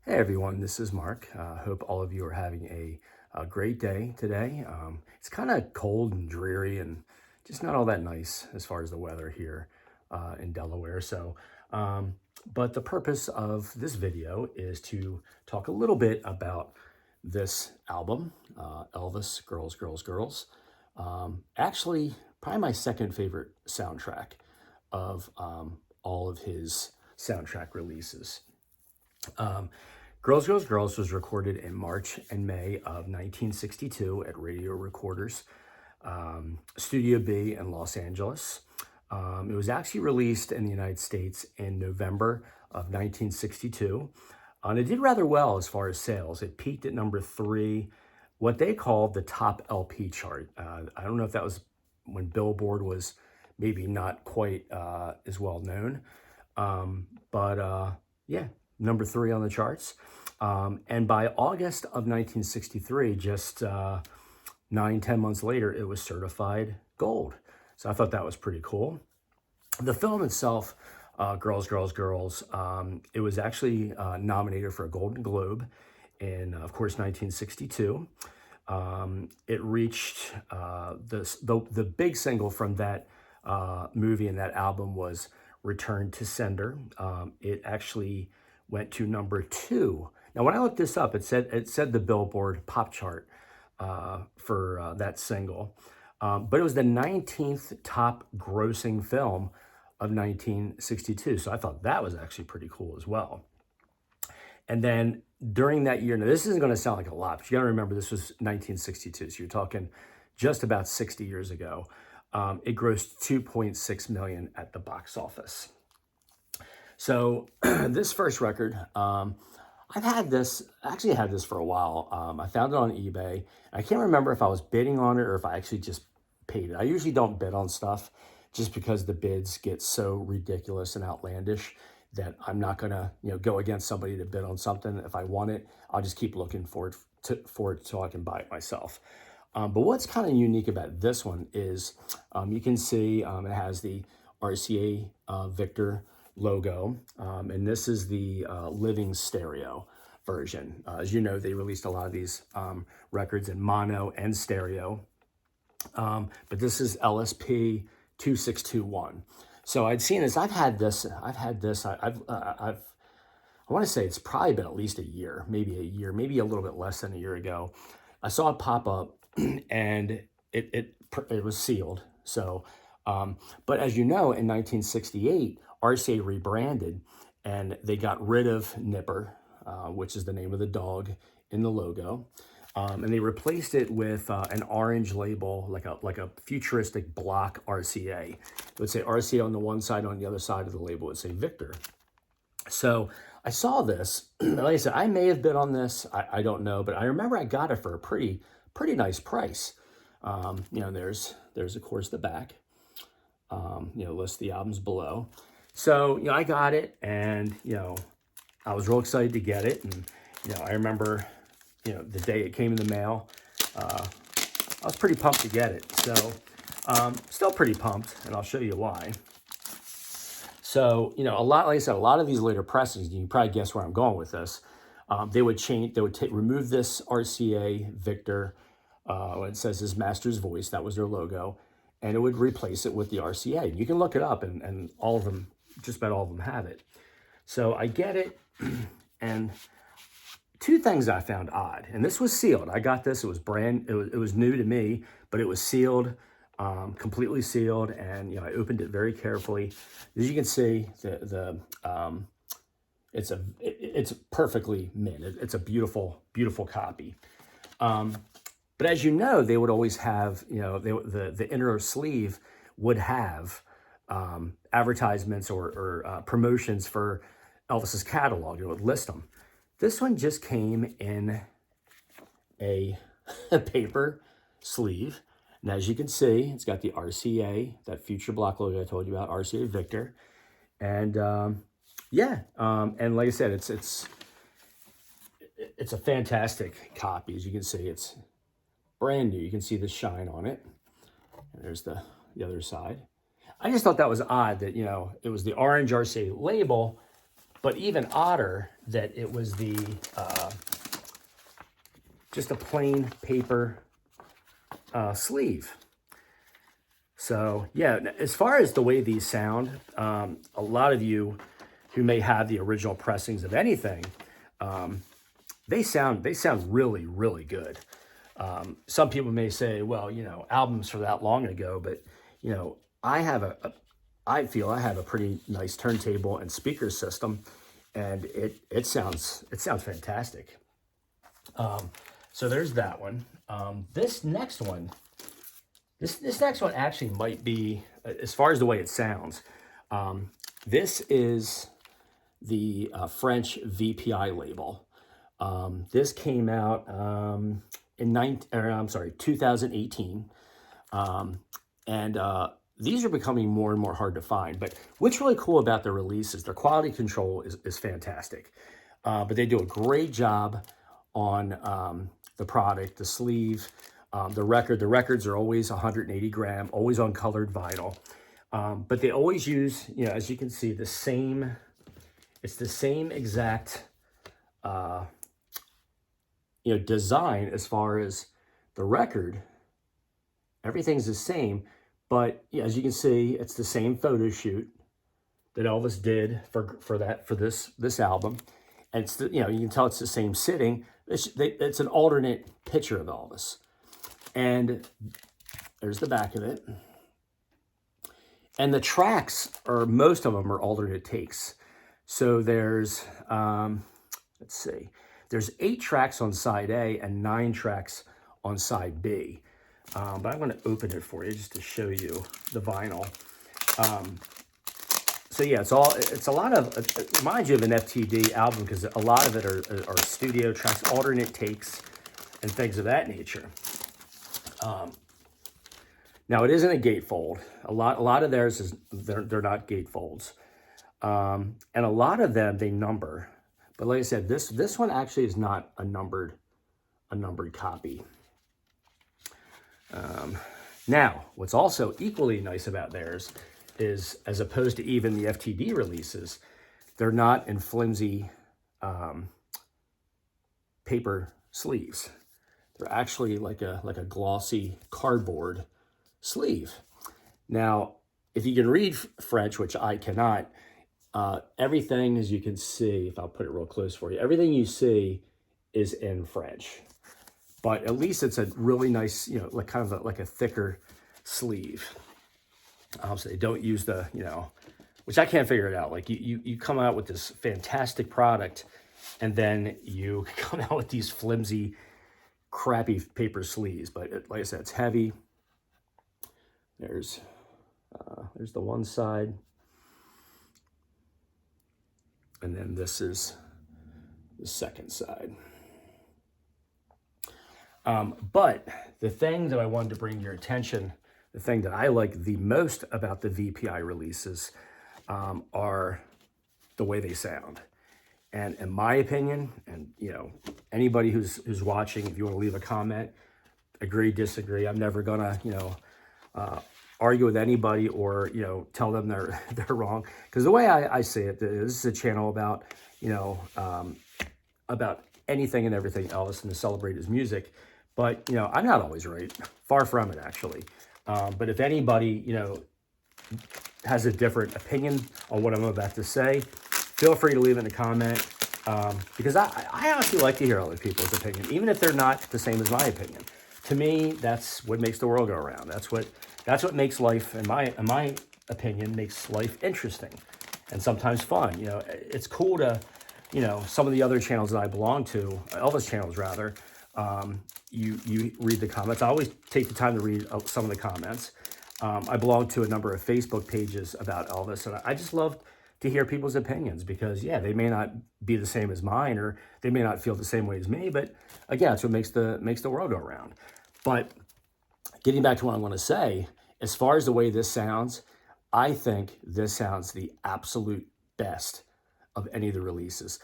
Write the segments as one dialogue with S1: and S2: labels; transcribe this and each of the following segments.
S1: Hey everyone, this is Mark. Hope all of you are having a great day today. It's kind of cold and dreary and just not all that nice as far as the weather here in Delaware. But the purpose of this video is to talk a little bit about this album, Elvis Girls, Girls, Girls. Actually, probably my second favorite soundtrack of all of his soundtrack releases. Girls, Girls, Girls was recorded in March and May of 1962 at Radio Recorders, Studio B in Los Angeles. It was actually released in the United States in November of 1962. And it did rather well as far as sales. It peaked at number 3, what they called the top LP chart. I don't know if that was when Billboard was maybe not quite as well known. Yeah, number 3 on the charts. And by August of 1963, just 9-10 months later, it was certified gold. So I thought that was pretty cool. The film itself, Girls, Girls, Girls, it was actually nominated for a Golden Globe in, of course, 1962. It reached the big single from that movie and that album was Return to Sender. It actually went to number 2. Now, when I looked this up, it said the Billboard pop chart for that single, but it was the 19th top grossing film of 1962. So I thought that was actually pretty cool as well. And then during that year, now this isn't going to sound like a lot, but you got to remember this was 1962, so you're talking just about 60 years ago. It grossed $2.6 million at the box office. So this first record, I've had this, actually had this for a while. I found it on eBay. I can't remember if I was bidding on it or if I actually just paid it. I usually don't bid on stuff just because the bids get so ridiculous and outlandish that I'm not gonna, go against somebody to bid on something. If I want it, I'll just keep looking for it so I can buy it myself. But what's kind of unique about this one is you can see it has the RCA Victor logo, and this is the living stereo version. As you know, they released a lot of these records in mono and stereo, but this is LSP 2621. So I'd seen this. I've had this. I want to say it's probably been at least a year, maybe a little bit less than a year ago. I saw it pop up, and it was sealed. So, but as you know, in 1968. RCA rebranded and they got rid of Nipper, which is the name of the dog in the logo. And they replaced it with an orange label, like a futuristic block RCA. It would say RCA on the one side, on the other side of the label it would say Victor. So I saw this, like I said, I may have bid on this, I don't know, but I remember I got it for a pretty nice price. There's of course the back, lists the albums below. So, I got it and, I was real excited to get it. And, I remember, the day it came in the mail, I was pretty pumped to get it. So, still pretty pumped, and I'll show you why. So, like I said, a lot of these later pressings, you can probably guess where I'm going with this. They would remove this RCA Victor, it says his master's voice, that was their logo, and it would replace it with the RCA. You can look it up and all of them, just about all of them have it. So I get it, and two things I found odd, and this was sealed. I got this, it was new to me, but it was sealed, completely sealed, and I opened it very carefully. As you can see, it's perfectly mint. It's a beautiful, beautiful copy. But as you know, they would always have, the inner sleeve would have advertisements or promotions for Elvis's catalog. It would list them. This one just came in a paper sleeve. And as you can see, it's got the RCA, that future block logo I told you about, RCA Victor. And and like I said, it's a fantastic copy. As you can see, it's brand new. You can see the shine on it. And there's the other side. I just thought that was odd that, it was the orange RCA label, But even odder that it was the just a plain paper sleeve. So yeah, as far as the way these sound, a lot of you who may have the original pressings of anything, they sound really, really good. Some people may say, well, you know, albums for that long ago, but you know, I feel I have a pretty nice turntable and speaker system, and it sounds fantastic. So there's that one. This next one actually might be, as far as the way it sounds, this is the French VPI label. This came out in 2018. And these are becoming more and more hard to find. But what's really cool about the release is their quality control is fantastic. But they do a great job on the product, the sleeve, the record. The records are always 180 gram, always on colored vinyl. But they always use, you know, as you can see, it's the same exact, you know, design as far as the record. Everything's the same, but yeah, as you can see, it's the same photo shoot that Elvis did for this album, and it's you know, you can tell it's the same sitting. It's an alternate picture of Elvis, and there's the back of it. And the tracks most of them are alternate takes. So there's let's see, there's 8 tracks on side A and 9 tracks on side B. But I'm going to open it for you just to show you the vinyl. So yeah, it's a lot of, it reminds you of an FTD album because a lot of it are studio tracks, alternate takes, and things of that nature. Now it isn't a gatefold. A lot of theirs they're not gatefolds, and a lot of them they number. But like I said, this one actually is not a numbered copy. Now, what's also equally nice about theirs is, as opposed to even the FTD releases, they're not in flimsy paper sleeves. They're actually like a glossy cardboard sleeve. Now, if you can read French, which I cannot, everything, as you can see, if I'll put it real close for you, everything you see is in French. But at least it's a really nice, you know, like kind of like a thicker sleeve. So they don't use the, you know, which I can't figure it out. Like you come out with this fantastic product, and then you come out with these flimsy, crappy paper sleeves. But like I said, it's heavy. There's the one side, and then this is the second side. But the thing that I wanted to bring to your attention, the thing that I like the most about the VPI releases are the way they sound. And in my opinion, and you know, anybody who's watching, if you want to leave a comment, agree, disagree, I'm never gonna, you know, argue with anybody or, you know, tell them they're wrong. Because the way I say it, this is a channel about, you know, about anything and everything Elvis and to celebrate his music. But, you know, I'm not always right. Far from it, actually. But if anybody, you know, has a different opinion on what I'm about to say, feel free to leave it in a comment. Because I honestly like to hear other people's opinion, even if they're not the same as my opinion. To me, that's what makes the world go around. That's what makes life, in my opinion, makes life interesting and sometimes fun. You know, it's cool to, you know, some of the other channels that I belong to, Elvis channels rather, you read the comments. I always take the time to read some of the comments. I belong to a number of Facebook pages about Elvis, and I just love to hear people's opinions because, yeah, they may not be the same as mine, or they may not feel the same way as me, but again, that's what makes the world go around. But getting back to what I want to say, as far as the way this sounds, I think this sounds the absolute best of any of the releases.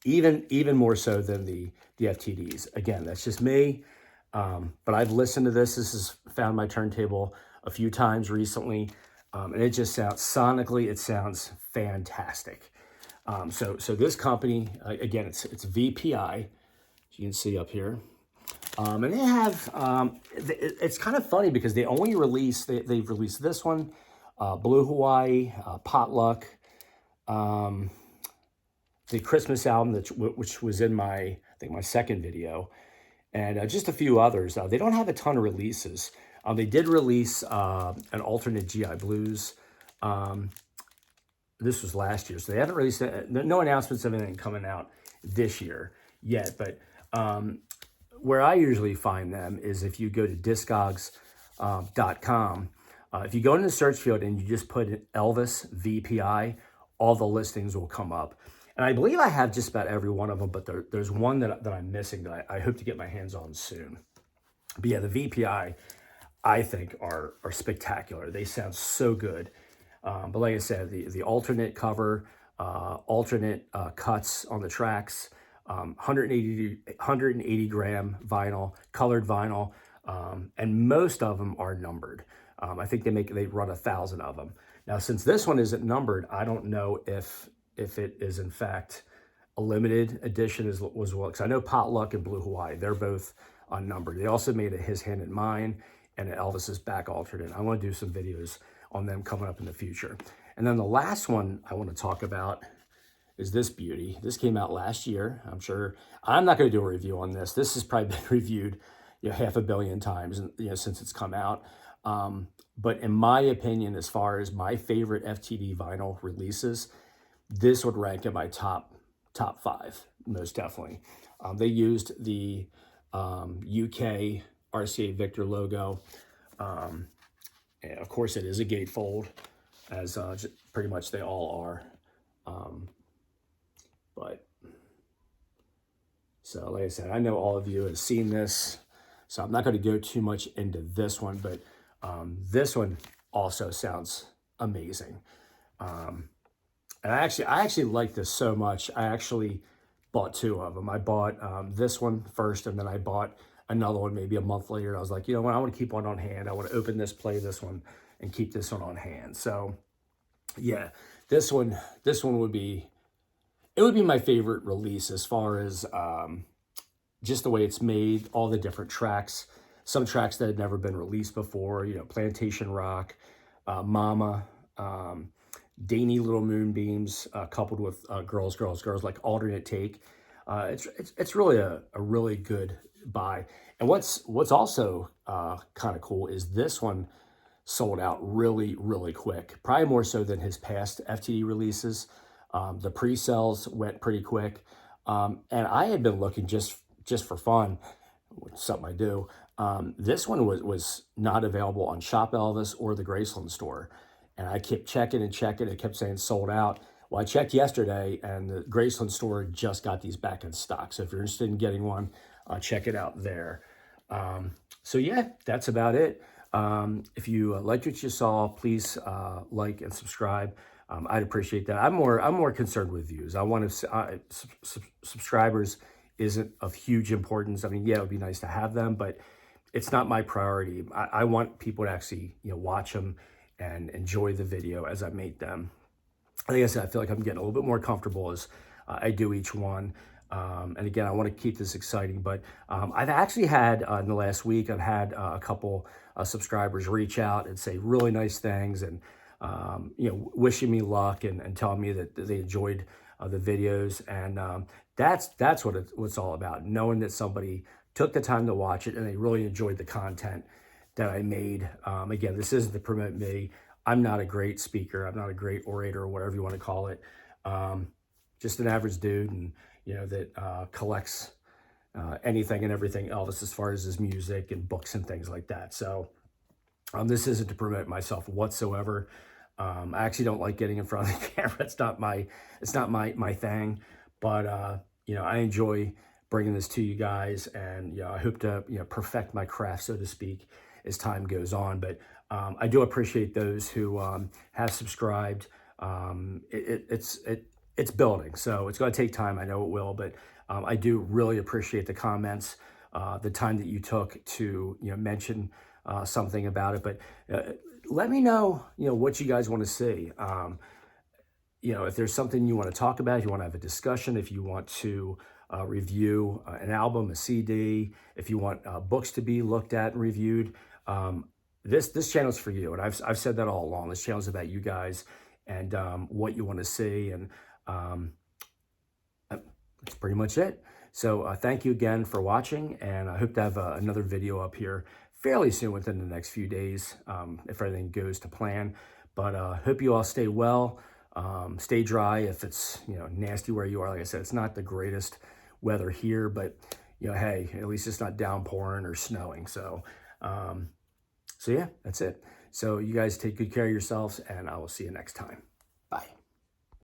S1: Even more so than the FTDs. Again, that's just me. But I've listened to this. This has found my turntable a few times recently. And it just sounds, sonically, it sounds fantastic. So this company, again, it's VPI, as you can see up here. And they have, it's kind of funny because they only release, they've released this one, Blue Hawaii, Potluck, the Christmas album, which was in my, I think my second video, and just a few others. They don't have a ton of releases. They did release an alternate GI Blues. This was last year, so they haven't released no announcements of anything coming out this year yet. But where I usually find them is if you go to discogs.com. If you go into the search field and you just put in Elvis VPI, all the listings will come up. And I believe I have just about every one of them, but there's one that I'm missing that I hope to get my hands on soon. But yeah, the VPI, I think, are spectacular. They sound so good. But like I said, the alternate cover, alternate cuts on the tracks, 180 gram vinyl, colored vinyl, and most of them are numbered. I think they run 1,000 of them. Now, since this one isn't numbered, I don't know if it is in fact a limited edition as well. Because I know Potluck and Blue Hawaii, they're both unnumbered. They also made a His Hand in Mine and an Elvis's Back alternate. I want to do some videos on them coming up in the future. And then the last one I want to talk about is this beauty. This came out last year. I'm not going to do a review on this. This has probably been reviewed, 500 million times, since it's come out. But in my opinion, as far as my favorite FTD vinyl releases, this would rank in my top 5, most definitely. They used the UK RCA Victor logo. And of course, it is a gatefold, as pretty much they all are. But so, like I said, I know all of you have seen this, so I'm not going to go too much into this one, but this one also sounds amazing. And I actually like this so much. I actually bought 2 of them. I bought this one first, and then I bought another one maybe a month later. I was like, you know what, I want to keep one on hand. I want to open this, play this one, and keep this one on hand. So yeah, this one would be my favorite release as far as just the way it's made, all the different tracks, some tracks that had never been released before, Plantation Rock, Mama, Dainty Little Moonbeams, coupled with Girls, Girls, Girls, like alternate take. It's really a really good buy. And what's also kind of cool is this one sold out really, really quick, probably more so than his past FTD releases. The pre-sales went pretty quick. And I had been looking just for fun, something I do. This one was not available on Shop Elvis or the Graceland store. And I kept checking and checking. It kept saying sold out. Well, I checked yesterday, and the Graceland store just got these back in stock. So if you're interested in getting one, check it out there. So yeah, that's about it. If you liked what you saw, please like and subscribe. I'd appreciate that. I'm more concerned with views. I want to subscribers isn't of huge importance. I mean, yeah, it would be nice to have them, but it's not my priority. I want people to actually watch them and enjoy the video as I make them. Like I said, I feel like I'm getting a little bit more comfortable as I do each one. And again, I want to keep this exciting, but I've actually had, in the last week, I've had a couple subscribers reach out and say really nice things and, wishing me luck and telling me that they enjoyed the videos. And that's what it's all about, knowing that somebody took the time to watch it and they really enjoyed the content that I made. Again, this isn't to promote me. I'm not a great speaker. I'm not a great orator, or whatever you want to call it. Just an average dude, and that collects anything and everything Elvis as far as his music and books and things like that. So this isn't to promote myself whatsoever. I actually don't like getting in front of the camera. It's not my thing. But I enjoy bringing this to you guys, and I hope to perfect my craft, so to speak, as time goes on. But I do appreciate those who have subscribed. It's building, so it's going to take time. I know it will, but I do really appreciate the comments, the time that you took to mention something about it. But let me know, what you guys want to see. If there's something you want to talk about, if you want to have a discussion, if you want to review an album, a CD, if you want books to be looked at and reviewed, this channel's for you. And I've said that all along. This channel's about you guys and what you want to see. And that's pretty much it. So thank you again for watching. And I hope to have another video up here fairly soon, within the next few days, if everything goes to plan. But hope you all stay well. Stay dry if it's nasty where you are. Like I said, it's not the greatest weather here, but hey, at least it's not downpouring or snowing. So yeah, that's it. So you guys take good care of yourselves, and I will see you next time. Bye.